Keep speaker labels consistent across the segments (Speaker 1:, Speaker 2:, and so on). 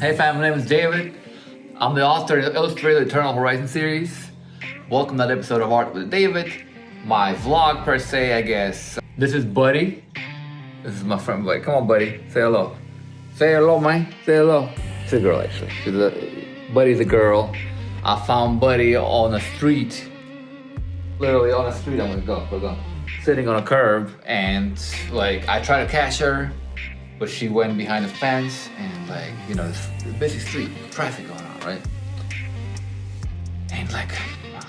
Speaker 1: Hey fam, my name is David. I'm the author of the Illustrated Eternal Horizon series. Welcome to another episode of Art with David. My vlog per se, I guess. This is Buddy. This is my friend Buddy. Come on, Buddy. Say hello. Say hello, man. Say hello. It's a girl, actually. Buddy's a girl. I found Buddy on the street. Literally on the street. I'm gonna go. Sitting on a curb, and like I tried to catch her, but she went behind the fence, and like, you know, it's a busy street, traffic going on, right? And like,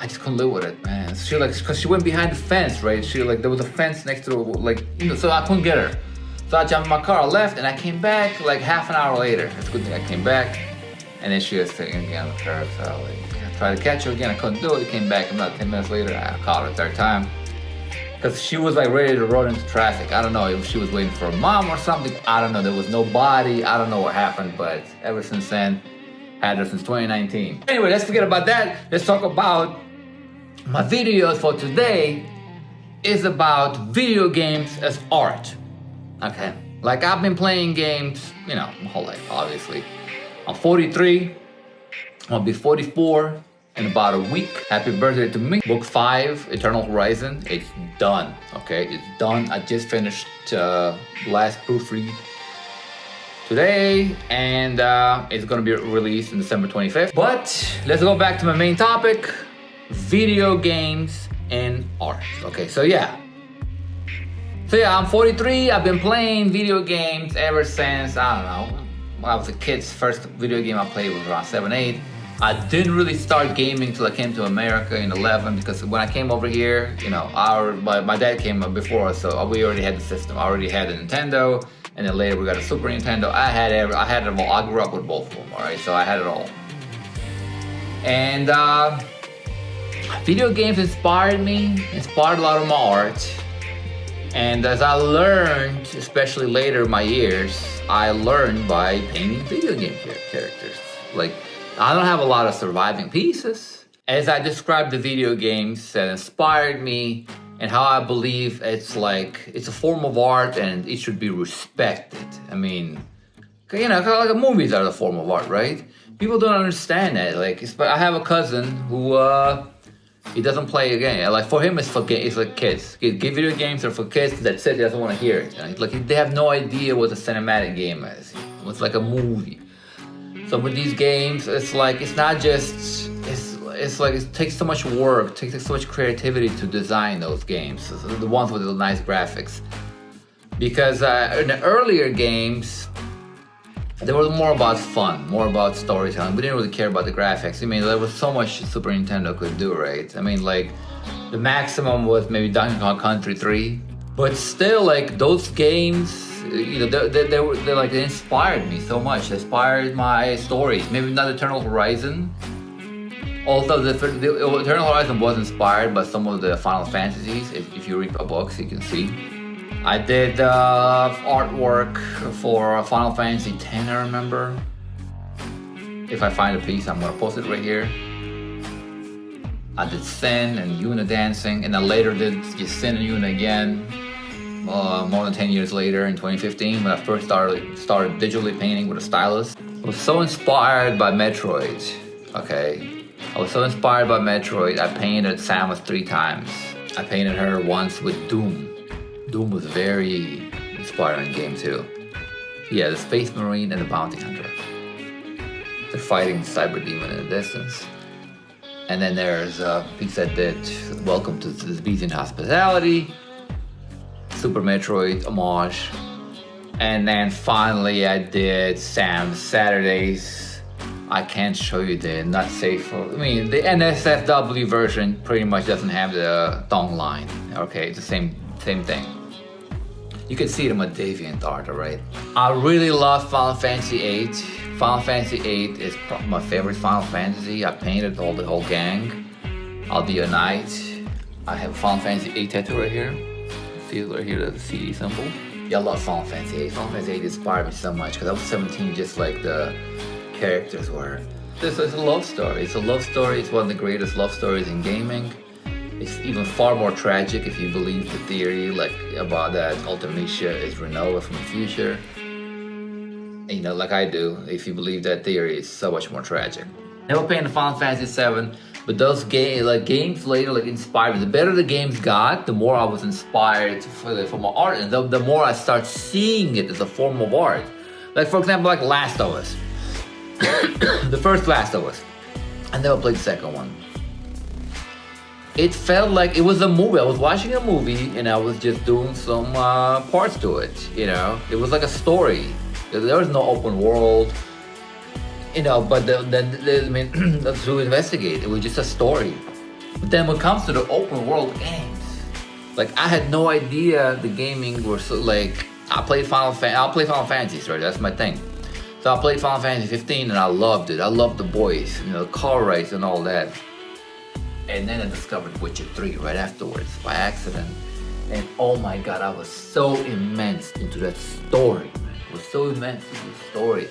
Speaker 1: I just couldn't live with it, man. She like, cause she went behind the fence, right? She like, there was a fence next to her, like, you know, so I couldn't get her. So I jumped in my car, I left, and I came back like half an hour later. It's a good thing I came back, and then she was sitting again on the curb, so I tried to catch her again, I couldn't do it. Came back about 10 minutes later, I called her a third time. Because she was like ready to run into traffic. I don't know if she was waiting for a mom or something. I don't know. There was no body. I don't know what happened, but ever since then, had her since 2019. Anyway, let's forget about that. Let's talk about my videos for today. Is about video games as art. Okay. Like I've been playing games, you know, my whole life, obviously. I'm 43. I'll be 44 in about a week. Happy birthday to me. Book 5, Eternal Horizon, it's done, okay? It's done. I just finished last proofread today, and it's gonna be released on December 25th. But let's go back to my main topic, video games and art. Okay, so yeah, I'm 43. I've been playing video games ever since, I don't know, when I was a kid. First video game I played was around 7, 8. I didn't really start gaming till I came to America in 11, because when I came over here, you know, my dad came before us, so we already had the system. I already had a Nintendo, and then later we got a Super Nintendo. I had it all. I grew up with both of them, all right? So I had it all. And video games inspired me, inspired a lot of my art. And as I learned, especially later in my years, I learned by painting video game characters. Like, I don't have a lot of surviving pieces. As I described the video games that inspired me and how I believe it's a form of art and it should be respected. I mean, you know, like movies are a form of art, right? People don't understand that. Like, I have a cousin who, he doesn't play a game. Like, for him, it's like kids. Video games are for kids. That's it. He doesn't want to hear it. Like, they have no idea what a cinematic game is. It's like a movie. So with these games, it's like, it's not just, it's like it takes so much work, it takes so much creativity to design those games, the ones with the nice graphics. Because in the earlier games, they were more about fun, more about storytelling. We didn't really care about the graphics. I mean, there was so much Super Nintendo could do, right? I mean, like, the maximum was maybe Donkey Kong Country 3. But still, like, those games, you know, they inspired me so much. They inspired my stories. Maybe not Eternal Horizon. Although the Eternal Horizon was inspired by some of the Final Fantasies. If you read my books, you can see. I did artwork for Final Fantasy X, I remember. If I find a piece, I'm gonna post it right here. I did Sin and Yuna dancing, and I later did just Sin and Yuna again. More than 10 years later in 2015, when I first started digitally painting with a stylus. I was so inspired by Metroid, okay? I was so inspired by Metroid, I painted Samus 3 times. I painted her once with Doom. Doom was a very inspiring game too. Yeah, the Space Marine and the Bounty Hunter. They're fighting Cyber Demon in the distance. And then there's a piece I did, Welcome to the Bezian Hospitality, Super Metroid homage. And then finally I did Sam's Saturdays. I can't show you the not safe for, I mean, the NSFW version pretty much doesn't have the thong line. Okay, it's the same thing. You can see it in my DeviantArt, alright? I really love Final Fantasy VIII. Final Fantasy VIII is my favorite Final Fantasy. I painted the whole gang. I'll be a knight. I have a Final Fantasy VIII tattoo right here. See it right here, the CD symbol. Yeah, I love Final Fantasy VIII. Final Fantasy VIII inspired me so much because I was 17 just like the characters were. This is a love story. It's a love story. It's one of the greatest love stories in gaming. It's even far more tragic if you believe the theory, like about that Ultimecia is Rinoa from the future. you know, like I do, if you believe that theory, is so much more tragic. Never playing the Final Fantasy VII, but those games later inspired me. The better the games got, the more I was inspired for my art, and the more I start seeing it as a form of art. Like for example, like Last of Us, the first Last of Us. I never played the second one. It felt like it was a movie. I was watching a movie and I was just doing some parts to it. You know, it was like a story. There was no open world. You know, but to investigate, it was just a story. But then when it comes to the open world games, like I had no idea the gaming were so like. I'll play Final Fantasies, right? That's my thing. So I played Final Fantasy 15 and I loved it. I loved the boys, you know, the car race and all that. And then I discovered Witcher 3 right afterwards by accident. And oh my God, I was so immense into that story, man. I was so immense into the story.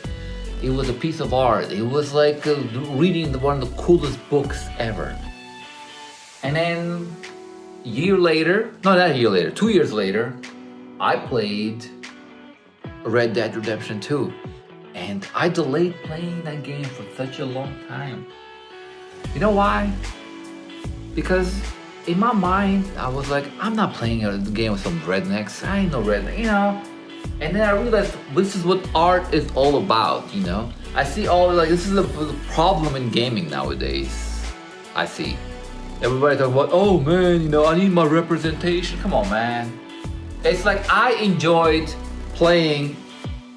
Speaker 1: It was a piece of art. It was like reading one of the coolest books ever. And then a year later, no, not a year later, 2 years later, I played Red Dead Redemption 2. And I delayed playing that game for such a long time. You know why? Because in my mind, I was like, I'm not playing a game with some rednecks. I ain't no redneck, you know? And then I realized this is what art is all about, you know? I see this is the problem in gaming nowadays. I see. Everybody talking about, oh man, you know, I need my representation. Come on, man. It's like I enjoyed playing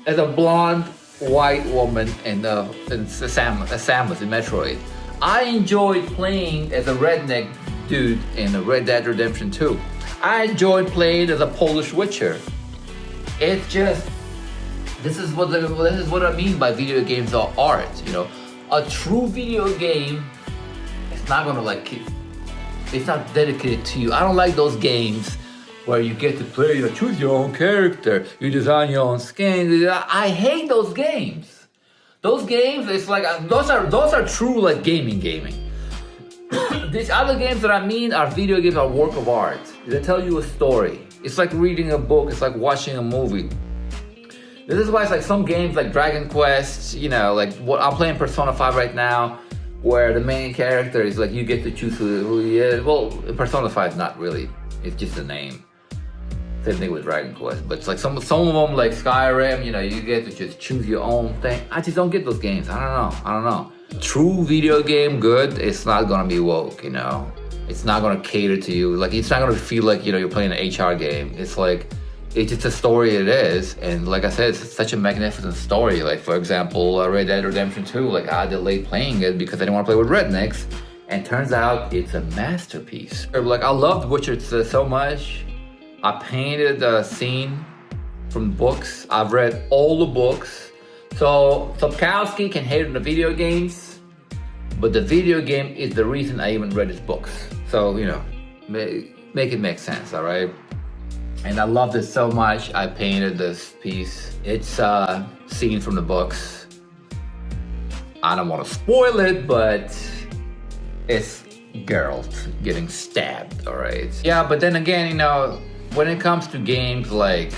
Speaker 1: as a blonde white woman in Samus in Metroid. I enjoyed playing as a redneck dude in Red Dead Redemption 2. I enjoyed playing as a Polish Witcher. It's just this is what I mean by video games are art. You know, a true video game, it's not gonna it's not dedicated to you. I don't like those games where you get to play, you know, choose your own character, you design your own skin. I hate those games. Those games, it's like those are true like gaming. These other games that I mean are video games, are work of art. They tell you a story. It's like reading a book. It's like watching a movie. This is why it's like some games like Dragon Quest, you know, like what I'm playing Persona 5 right now, where the main character is like you get to choose who he is. Well, Persona 5 is not really. It's just a name. Same thing with Dragon Quest, but it's like some of them like Skyrim, you know, you get to just choose your own thing. I just don't get those games. I don't know. True video game, good. It's not gonna be woke, you know. It's not gonna cater to you. Like it's not gonna feel like, you know, you're playing an HR game. It's like it's just a story. It is, and like I said, it's such a magnificent story. Like for example, Red Dead Redemption 2. Like I delayed playing it because I didn't want to play with rednecks, and turns out it's a masterpiece. Like I loved Witcher so much. I painted a scene from books. I've read all the books. So Sapkowski can hate on the video games, but the video game is the reason I even read his books. So, you know, make it make sense, all right? And I loved it so much, I painted this piece. It's a scene from the books. I don't want to spoil it, but it's Geralt getting stabbed, all right? Yeah, but then again, you know, when it comes to games like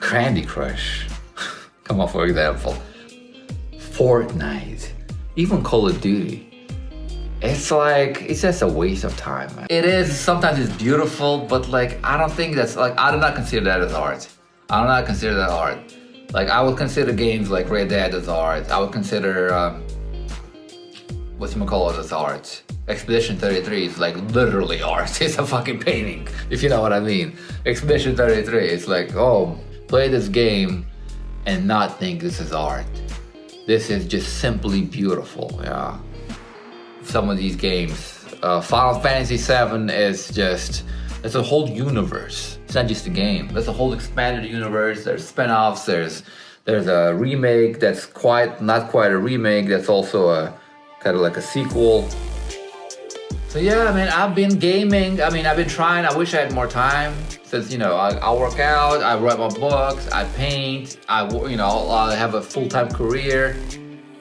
Speaker 1: Candy Crush, come on, for example, Fortnite, even Call of Duty, it's like, it's just a waste of time, man. It is, sometimes it's beautiful, but like, I don't think that's like, I do not consider that as art. I do not consider that art. Like, I would consider games like Red Dead as art. I would consider, whatchamacallit as art. Expedition 33 is like literally art. It's a fucking painting, if you know what I mean. Expedition 33, it's like, oh, play this game and not think this is art. This is just simply beautiful, yeah. Some of these games, Final Fantasy VII is just, it's a whole universe. It's not just a game. There's a whole expanded universe. There's spin-offs. There's a remake that's not quite a remake. That's also a kind of like a sequel. So yeah, man, I've been gaming. I mean, I've been trying. I wish I had more time. Since, you know, I work out, I write my books, I paint, I have a full-time career.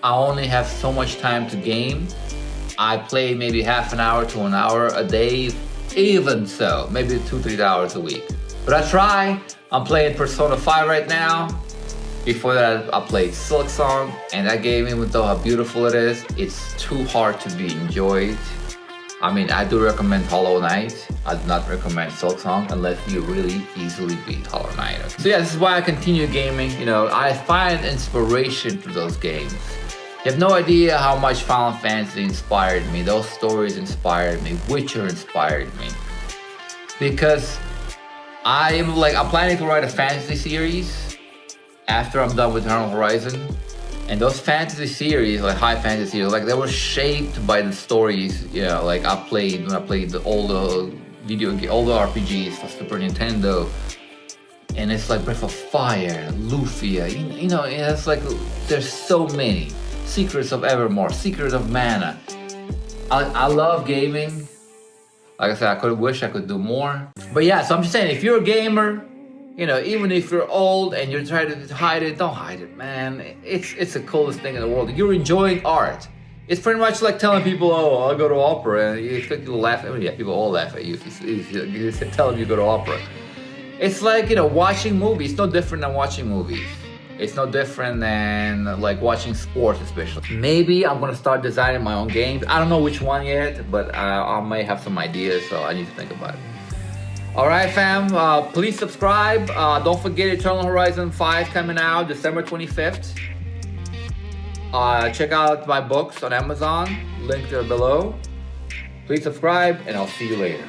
Speaker 1: I only have so much time to game. I play maybe half an hour to an hour a day, even so, maybe 2-3 hours a week. But I try. I'm playing Persona 5 right now. Before that, I played Silksong, and that game, even though how beautiful it is, it's too hard to be enjoyed. I mean, I do recommend Hollow Knight. I do not recommend Silksong unless you really easily beat Hollow Knight. So yeah, this is why I continue gaming. You know, I find inspiration through those games. You have no idea how much Final Fantasy inspired me. Those stories inspired me. Witcher inspired me. Because I'm planning to write a fantasy series after I'm done with Eternal Horizon. And those fantasy series, like high fantasy series, like they were shaped by the stories, you know, like I played when I played all the RPGs for Super Nintendo. And it's like Breath of Fire, Lufia, you know, it's like there's so many. Secrets of Evermore, Secrets of Mana. I love gaming. Like I said, I wish I could do more. But yeah, so I'm just saying, if you're a gamer, you know, even if you're old and you're trying to hide it, don't hide it, man. It's the coolest thing in the world. You're enjoying art. It's pretty much like telling people, oh, I go to opera, and you expect people to laugh. I mean, yeah, people all laugh at you if you tell them you go to opera. It's like, you know, watching movies. It's no different than watching movies. It's no different than like watching sports, especially. Maybe I'm gonna start designing my own games. I don't know which one yet, but I may have some ideas, so I need to think about it. All right, fam. Please subscribe. Don't forget Eternal Horizon 5 coming out December 25th. Check out my books on Amazon. Link there below. Please subscribe, and I'll see you later.